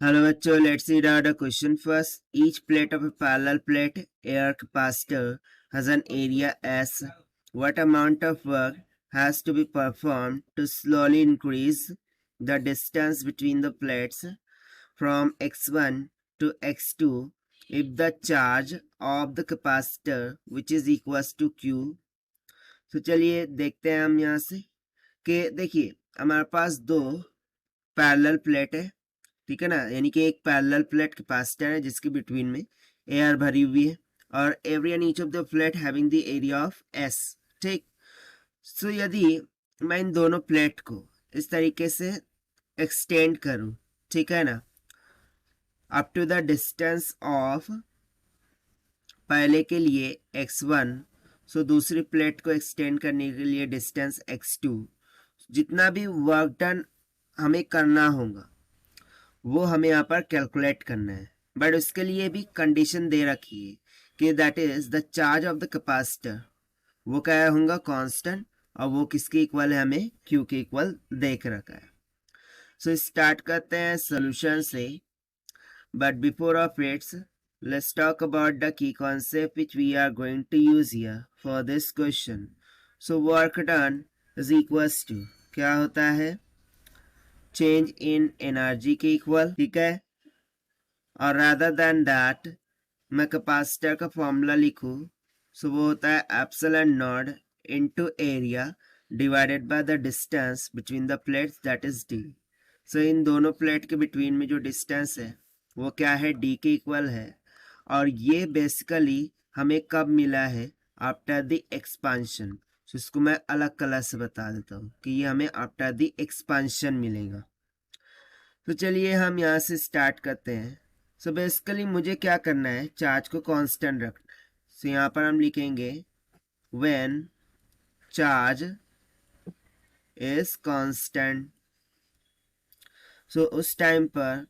Hello bachcho, let's read out the question first. Each plate of a parallel plate air capacitor has an area S. What amount of work has to be performed to slowly increase the distance between the plates from x1 to x2 if the charge of the capacitor which is equals to q. तो चलिए देखते हैं हम यहाँ से कि देखिए हमारे पास दो पैरेलल प्लेट है, ठीक है ना, यानी कि एक पैरेलल प्लेट कैपेसिटर है जिसके बिटवीन में एयर भरी हुई है और every and each of the plate having the area of S. ठीक, सो यदि मैं इन दोनों प्लेट को इस तरीके से एक्सटेंड करूं, ठीक है ना, up to the distance of पहले के लिए x1, सो दूसरी प्लेट को एक्सटेंड करने के लिए डिस्टेंस x2, जितना भी वर्क डन हमें करना होगा वो हमें यहाँ पर कैलकुलेट करना है। बट उसके लिए भी कंडीशन दे रखी है कि that is the charge of the capacitor, वो क्या होगा कांस्टेंट, और वो किसके इक्वल है, हमें क्यू के इक्वल देख रखा है। सो स्टार्ट करते हैं सोल्यूशन से, but before of its let's talk about the key concept which we are going to use here for this question. So work done is equals to क्या होता है, चेंज इन एनर्जी के equal, ठीक है। और rather than that मैं capacitor का formula लिखूं, सो वो होता है epsilon not into area divided by the distance between the plates that is d. So इन दोनों प्लेट के बिटवीन में जो डिस्टेंस है वो क्या है, डी के इक्वल है। और ये बेसिकली हमें कब मिला है, आफ्टर द एक्सपांशन। सो इसको मैं अलग कलर से बता देता हूँ कि ये हमें आफ्टर द एक्सपांशन मिलेगा। तो चलिए हम यहाँ से स्टार्ट करते हैं। सो बेसिकली मुझे क्या करना है, चार्ज को कांस्टेंट रखना है। सो यहाँ पर हम लिखेंगे व्हेन चार्ज इज कांस्टेंट। सो उस टाइम पर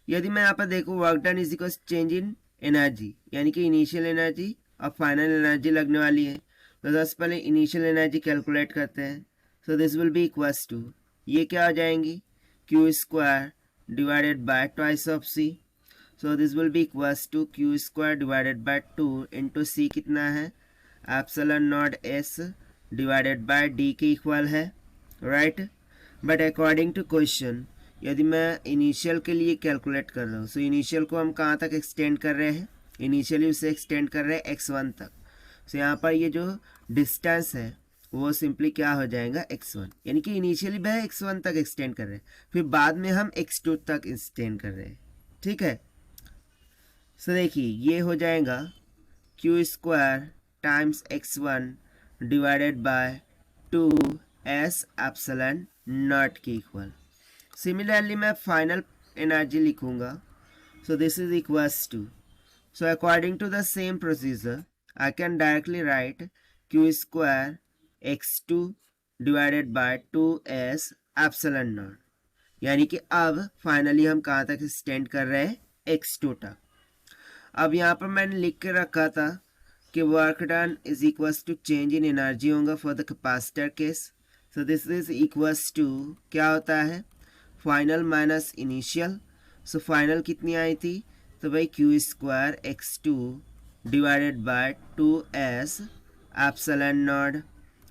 यदि मैं यहाँ पर देखूँ work done is equal change in energy, यानी कि इनिशियल एनर्जी और फाइनल एनर्जी लगने वाली है। तो सबसे पहले इनिशियल एनर्जी कैलकुलेट करते हैं। So this will be equals to, ये क्या हो जाएंगी, Q square divided by twice of C. So this will be equals to Q square divided by 2 into C कितना है, epsilon not S divided by d के equal है, right. But according to question यदि मैं initial के लिए calculate कर रहा हूँ, सो इनिशियल को हम कहाँ तक एक्सटेंड कर रहे हैं, इनिशियली उसे एक्सटेंड कर रहे हैं x1 तक। सो यहाँ पर ये जो डिस्टेंस है वो सिंपली क्या हो जाएगा, x1, यानी कि इनिशियली वह x1 तक एक्सटेंड कर रहे हैं, फिर बाद में हम x2 तक एक्सटेंड कर रहे हैं, ठीक है। सो देखिए ये हो जाएगा Q square times x1 divided by 2s epsilon naught के इक्वल। सिमिलरली मैं फाइनल एनर्जी लिखूंगा, so this is equals to, so according to the same procedure I can directly write Q square x2 divided by 2s epsilon naught, यानी कि अब finally हम कहाँ तक एक्सटेंड कर रहे हैं, x2 तक। अब यहाँ पर मैंने लिख के रखा था कि work done is equals to change in energy होगा for the capacitor case. So this is equals to क्या होता है, final minus initial. So final कितनी आई थी, तो भाई Q square x2 divided by 2s epsilon not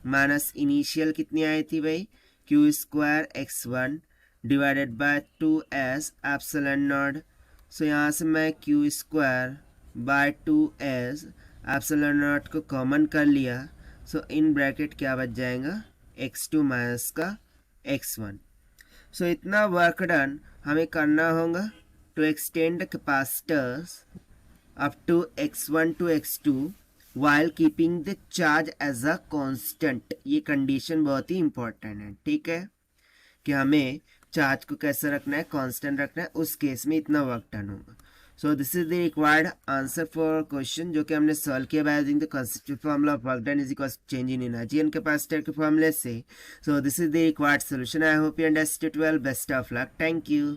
minus initial कितनी आई थी भाई, Q square x1 divided by 2s epsilon not. So यहाँ से मैं Q square by 2s epsilon not को कॉमन कर लिया। सो इन ब्रैकेट क्या बच जाएगा, x2 माइनस का x1। सो इतना वर्क डन हमें करना होगा to extend the capacitors up to x1 to x2 while keeping the charge as a constant. ये कंडीशन बहुत ही इंपॉर्टेंट है, ठीक है, कि हमें चार्ज को कैसे रखना है, कांस्टेंट रखना है, उस केस में इतना वर्क डन होगा। So this is the required answer for question जो कि हमने सॉल्व किया by using the constitutive formula of work done is equal to change in energy and capacitor के फार्मूले से। So this is the required solution. I hope you understood well. Best of luck. Thank you.